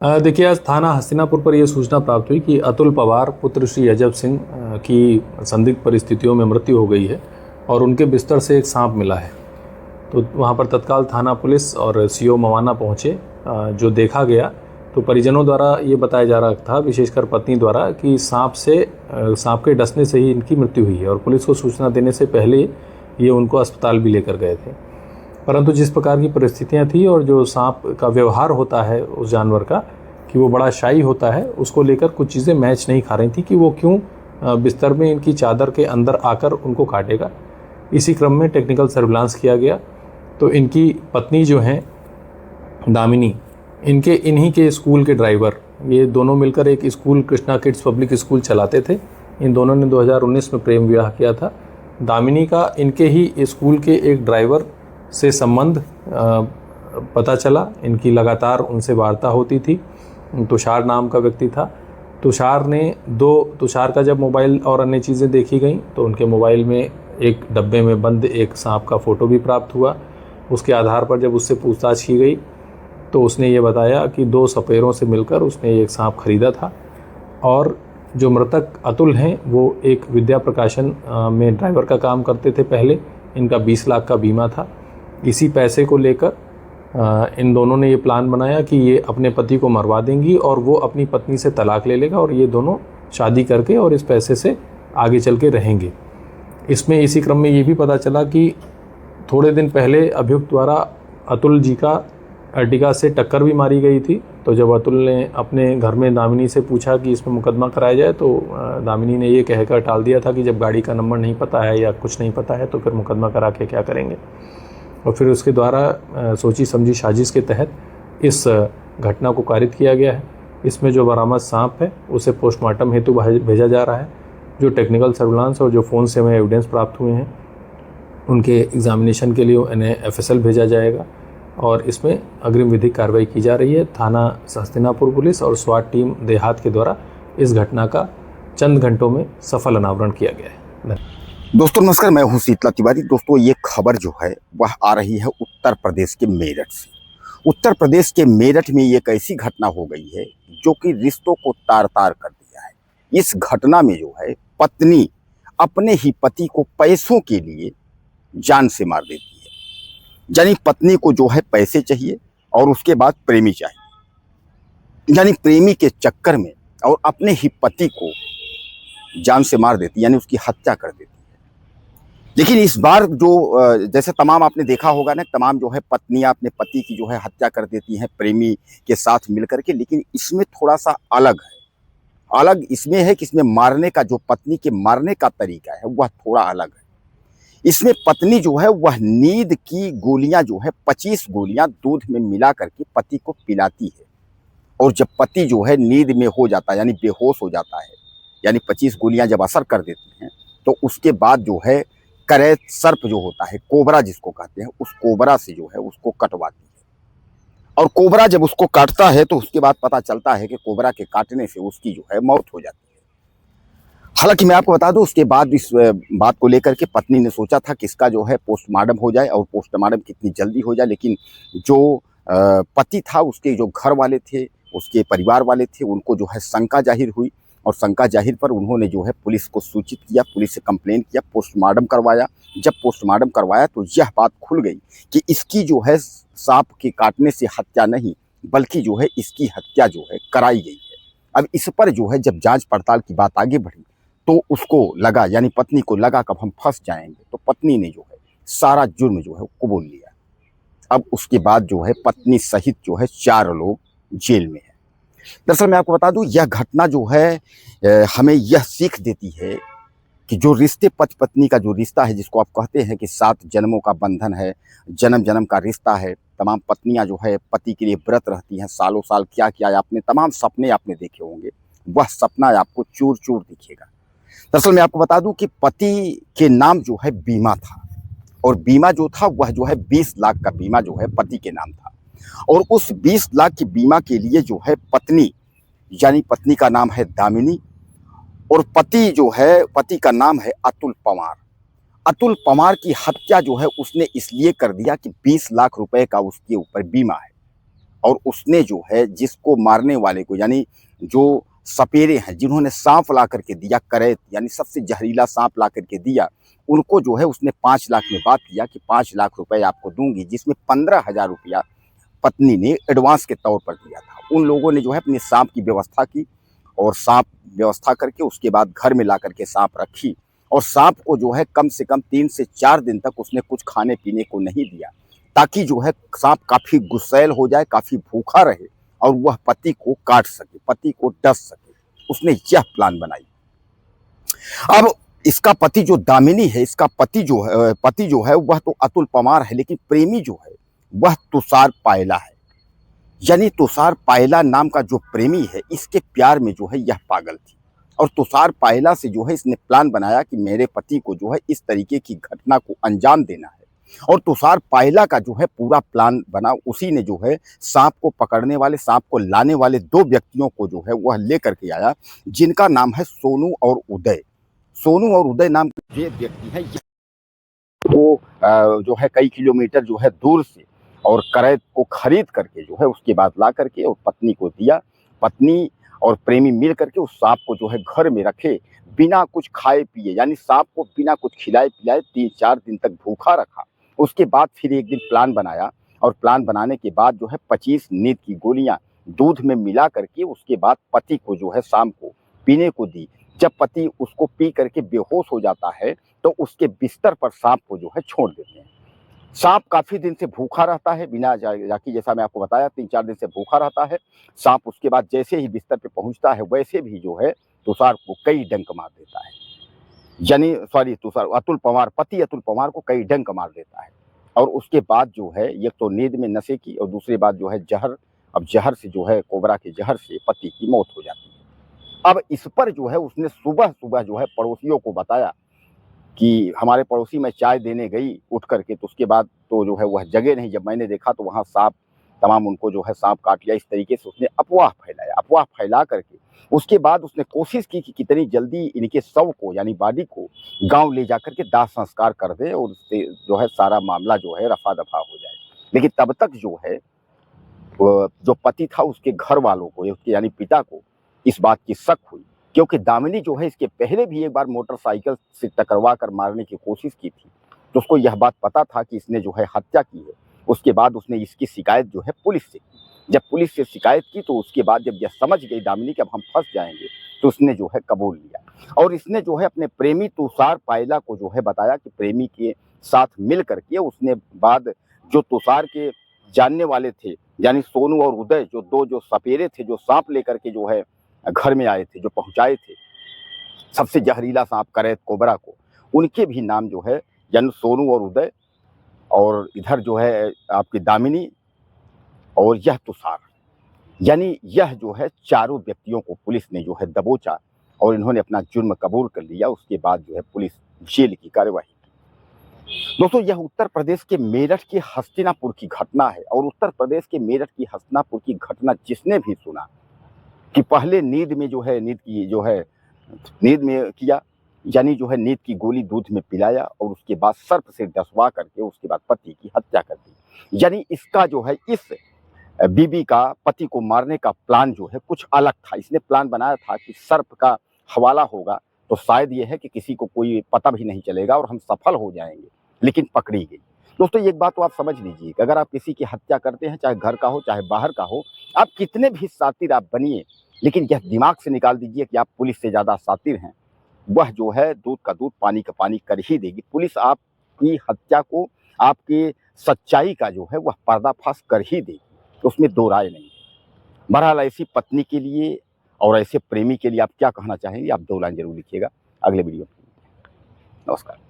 देखिए, आज थाना हस्तिनापुर पर यह सूचना प्राप्त हुई कि अतुल पवार पुत्र श्री अजब सिंह की संदिग्ध परिस्थितियों में मृत्यु हो गई है और उनके बिस्तर से एक सांप मिला है। तो वहां पर तत्काल थाना पुलिस और सीओ मवाना पहुंचे। जो देखा गया तो परिजनों द्वारा ये बताया जा रहा था, विशेषकर पत्नी द्वारा, कि सांप के डसने से ही इनकी मृत्यु हुई है और पुलिस को सूचना देने से पहले ये उनको अस्पताल भी लेकर गए थे। परंतु जिस प्रकार की परिस्थितियां थी और जो सांप का व्यवहार होता है उस जानवर का, कि वो बड़ा शाई होता है, उसको लेकर कुछ चीज़ें मैच नहीं खा रही थी कि वो क्यों बिस्तर में इनकी चादर के अंदर आकर उनको काटेगा। इसी क्रम में टेक्निकल सर्विलांस किया गया तो इनकी पत्नी जो हैं दामिनी, इन्हीं के स्कूल के ड्राइवर, ये दोनों मिलकर एक school, Krishna kids public school चलाते थे। इन दोनों ने 2019 में प्रेम विवाह किया था। दामिनी का इनके ही स्कूल के एक ड्राइवर से संबंध पता चला। इनकी लगातार उनसे वार्ता होती थी। तुषार नाम का व्यक्ति था। तुषार का जब मोबाइल और अन्य चीज़ें देखी गई तो उनके मोबाइल में एक डब्बे में बंद एक सांप का फ़ोटो भी प्राप्त हुआ। उसके आधार पर जब उससे पूछताछ की गई तो उसने ये बताया कि 2 सपेरों से मिलकर उसने एक सांप खरीदा था और जो मृतक अतुल हैं वो एक विद्या प्रकाशन में ड्राइवर का काम करते थे पहले। इनका 20 लाख का बीमा था। इसी पैसे को लेकर इन दोनों ने ये प्लान बनाया कि ये अपने पति को मरवा देंगी और वो अपनी पत्नी से तलाक ले लेगा और ये दोनों शादी करके और इस पैसे से आगे चल के रहेंगे। इसमें इसी क्रम में ये भी पता चला कि थोड़े दिन पहले अभियुक्त द्वारा अतुल जी का अर्टिगा से टक्कर भी मारी गई थी। तो जब अतुल ने अपने घर में दामिनी से पूछा कि इसमें मुकदमा कराया जाए तो दामिनी ने ये कहकर टाल दिया था कि जब गाड़ी का नंबर नहीं पता है या कुछ नहीं पता है तो फिर मुकदमा करा के क्या करेंगे। और फिर उसके द्वारा सोची समझी साजिश के तहत इस घटना को कारित किया गया है। इसमें जो बरामद सांप है उसे पोस्टमार्टम हेतु भेजा जा रहा है। जो टेक्निकल सर्विलांस और जो फ़ोन से हमें एविडेंस प्राप्त हुए हैं उनके एग्जामिनेशन के लिए इन्हें FSL भेजा जाएगा और इसमें अग्रिम विधिक कार्रवाई की जा रही है। थाना हस्तिनापुर पुलिस और स्वाट टीम देहात के द्वारा इस घटना का चंद घंटों में सफल अनावरण किया गया है। दोस्तों नमस्कार, मैं हूं शीतला तिवारी। दोस्तों ये खबर जो है वह आ रही है उत्तर प्रदेश के मेरठ से। उत्तर प्रदेश के मेरठ में एक ऐसी घटना हो गई है जो कि रिश्तों को तार तार कर दिया है। इस घटना में जो है पत्नी अपने ही पति को पैसों के लिए जान से मार देती है। यानी पत्नी को जो है पैसे चाहिए और उसके बाद प्रेमी चाहिए, यानी प्रेमी के चक्कर में और अपने ही पति को जान से मार देती है, यानी उसकी हत्या कर देती है। लेकिन इस बार जो जैसे तमाम आपने देखा होगा ना, तमाम जो है पत्नियां अपने पति की जो है हत्या कर देती हैं प्रेमी के साथ मिलकर के। लेकिन इसमें थोड़ा सा अलग है। अलग इसमें है कि इसमें मारने का, जो पत्नी के मारने का तरीका है वह थोड़ा अलग है। इसमें पत्नी जो है वह नींद की गोलियां जो है 25 गोलियां दूध में मिला करके पति को पिलाती है। और जब पति जो है नींद में हो जाता है, यानी बेहोश हो जाता है, यानी 25 गोलियां जब असर कर देती हैं तो उसके बाद जो है करैत सर्प जो होता है, कोबरा जिसको कहते हैं, उस कोबरा से जो है उसको कटवाती है। और कोबरा जब उसको काटता है तो उसके बाद पता चलता है कि कोबरा के काटने से उसकी जो है मौत हो जाती है। हालांकि मैं आपको बता दूं, उसके बाद इस बात को लेकर के पत्नी ने सोचा था कि इसका जो है पोस्टमार्टम हो जाए और पोस्टमार्टम कितनी जल्दी हो जाए। लेकिन जो पति था, उसके जो घर वाले थे, उसके परिवार वाले थे, उनको जो है शंका जाहिर हुई और शंका जाहिर पर उन्होंने जो है पुलिस को सूचित किया, पुलिस से कंप्लेन किया, पोस्टमार्टम करवाया। जब पोस्टमार्टम करवाया तो यह बात खुल गई कि इसकी जो है सांप के काटने से हत्या नहीं, बल्कि जो है इसकी हत्या जो है कराई गई है। अब इस पर जो है जब जांच पड़ताल की बात आगे बढ़ी तो उसको लगा, यानी पत्नी को लगा कब हम फंस जाएंगे, तो पत्नी ने जो है सारा जुर्म जो है कबूल लिया। अब उसके बाद जो है पत्नी सहित जो है 4 लोग जेल में है। दरअसल मैं आपको बता दूं, यह घटना जो है हमें यह सीख देती है कि जो रिश्ते पति पत्नी का जो रिश्ता है, जिसको आप कहते हैं कि 7 जन्मों का बंधन है, जन्म जन्म का रिश्ता है। तमाम पत्नियां जो है पति के लिए व्रत रहती हैं, सालों साल क्या किया, आपने तमाम सपने आपने देखे होंगे, वह सपना आपको चूर चूर दिखेगा। दरअसल मैं आपको बता दूं कि पति के नाम जो है बीमा था और बीमा जो था वह जो है 20 लाख का बीमा जो है पति के नाम था। और उस 20 लाख की बीमा के लिए जो है पत्नी, यानी पत्नी का नाम है दामिनी और पति जो है, पति का नाम है अतुल पवार। अतुल पवार की हत्या जो है उसने इसलिए कर दिया कि 20 लाख रुपए का उसके ऊपर बीमा है और उसने जो है जिसको मारने वाले को, यानी जो सपेरे हैं जिन्होंने सांप ला करके दिया, करैत यानी सबसे जहरीला सांप ला करके दिया, उनको जो है उसने 5 लाख में बात किया कि 5 लाख रुपए आपको दूंगी, जिसमें 15,000 रुपया पत्नी ने एडवांस के तौर पर दिया था। उन लोगों ने जो है अपने सांप की व्यवस्था की और सांप व्यवस्था करके उसके बाद घर में ला करके सांप रखी, और सांप को जो है कम से कम 3 से 4 दिन तक उसने कुछ खाने पीने को नहीं दिया, ताकि जो है सांप काफी गुस्सैल हो जाए, काफी भूखा रहे और वह पति को काट सके, पति को डस सके। उसने यह प्लान बनाई। अब इसका पति जो दामिनी है, इसका पति जो है वह तो अतुल पवार है, लेकिन प्रेमी जो है वह तुषार पायला है। यानी तुषार पायला नाम का जो प्रेमी है, इसके प्यार में जो है यह पागल थी, और तुषार पायला से जो है इसने प्लान बनाया कि मेरे पति को जो है इस तरीके की घटना को अंजाम देना है। और तुषार पायला का जो है पूरा प्लान बना, उसी ने जो है सांप को पकड़ने वाले, सांप को लाने वाले 2 व्यक्तियों को जो है वह लेकर के आया, जिनका नाम है सोनू और उदय। सोनू और उदय नाम के व्यक्ति हैं, वो जो है कई किलोमीटर जो है दूर से और करैत को खरीद करके जो है उसके बाद ला करके और पत्नी को दिया। पत्नी और प्रेमी मिल करके उस सांप को जो है घर में रखे, बिना कुछ खाए पिए, यानी सांप को बिना कुछ खिलाए पिलाए 3-4 दिन तक भूखा रखा। उसके बाद फिर एक दिन प्लान बनाया, और प्लान बनाने के बाद जो है 25 नींद की गोलियां दूध में मिला करके उसके बाद पति को जो है शाम को पीने को दी। जब पति उसको पी करके बेहोश हो जाता है तो उसके बिस्तर पर सांप को जो है छोड़ देते हैं। सांप काफी दिन से भूखा रहता है, बिना जाके, जैसा मैं आपको बताया 3-4 दिन से भूखा रहता है। सांप उसके बाद जैसे ही बिस्तर पे पहुंचता है, वैसे भी जो है तुषार को कई डंक मार देता है, यानी तुषार अतुल पवार, पति अतुल पवार को कई डंक मार देता है। और उसके बाद जो है एक तो नींद में नशे की, और दूसरी बात जो है जहर, अब जहर से जो है कोबरा के जहर से पति की मौत हो जाती है। अब इस पर जो है उसने सुबह सुबह जो है पड़ोसियों को बताया कि हमारे पड़ोसी में चाय देने गई उठ करके, तो उसके बाद तो जो है वह जगह नहीं, जब मैंने देखा तो वहाँ सांप तमाम उनको जो है सांप काट लिया। इस तरीके से उसने अफवाह फैलाया। अफवाह फैला करके उसके बाद उसने कोशिश की कि कितनी जल्दी इनके शव को, यानी बॉडी को गांव ले जाकर के दाह संस्कार कर दे, और उससे जो है सारा मामला जो है रफा दफा हो जाए। लेकिन तब तक जो है जो पति था उसके घर वालों को, उसके यानी पिता को इस बात की शक हुई, क्योंकि दामिनी जो है इसके पहले भी एक बार मोटरसाइकिल से टकरवा कर मारने की कोशिश की थी, तो उसको यह बात पता था कि इसने जो है हत्या की है। उसके बाद उसने इसकी शिकायत जो है पुलिस से की। जब पुलिस से शिकायत की तो उसके बाद जब यह समझ गई दामिनी कि अब हम फंस जाएंगे, तो उसने जो है कबूल लिया, और इसने जो है अपने प्रेमी तुषार पायला को जो है बताया कि प्रेमी के साथ मिल करके उसने बाद जो तुषार के जानने वाले थे, यानी सोनू और उदय, जो 2 जो सपेरे थे, जो सांप लेकर के जो है घर में आए थे, जो पहुंचाए थे सबसे जहरीला सांप करैत कोबरा को, उनके भी नाम जो है, यानी सोनू और उदय, और इधर जो है आपकी दामिनी और यह तुषार, यानी यह जो है चारों व्यक्तियों को पुलिस ने जो है दबोचा, और इन्होंने अपना जुर्म कबूल कर लिया। उसके बाद जो है पुलिस जेल की कार्यवाही की। दोस्तों, यह उत्तर प्रदेश के मेरठ के हस्तिनापुर की घटना है, और उत्तर प्रदेश के मेरठ की हस्तिनापुर की घटना जिसने भी सुना कि पहले नींद में किया, यानी जो है नींद की गोली दूध में पिलाया, और उसके बाद सर्प से डसवा करके उसके बाद पति की हत्या कर दी। यानी इसका जो है इस बीबी का पति को मारने का प्लान जो है कुछ अलग था। इसने प्लान बनाया था कि सर्प का हवाला होगा तो शायद ये है कि किसी को कोई पता भी नहीं चलेगा और हम सफल हो जाएंगे, लेकिन पकड़ी गई। दोस्तों, एक बात तो आप समझ लीजिए कि अगर आप किसी की हत्या करते हैं, चाहे घर का हो चाहे बाहर का हो, आप कितने भी शातिर आप बनिए, लेकिन यह दिमाग से निकाल दीजिए कि आप पुलिस से ज़्यादा शातिर हैं। वह जो है दूध का दूध पानी का पानी कर ही देगी। पुलिस आपकी हत्या को, आपकी सच्चाई का जो है वह पर्दाफाश कर ही देगी, उसमें दो राय नहीं है। बहरहाल ऐसी पत्नी के लिए और ऐसे प्रेमी के लिए आप क्या कहना चाहेंगे? आप 2 लाइन जरूर लिखिएगा। अगले वीडियो में। नमस्कार।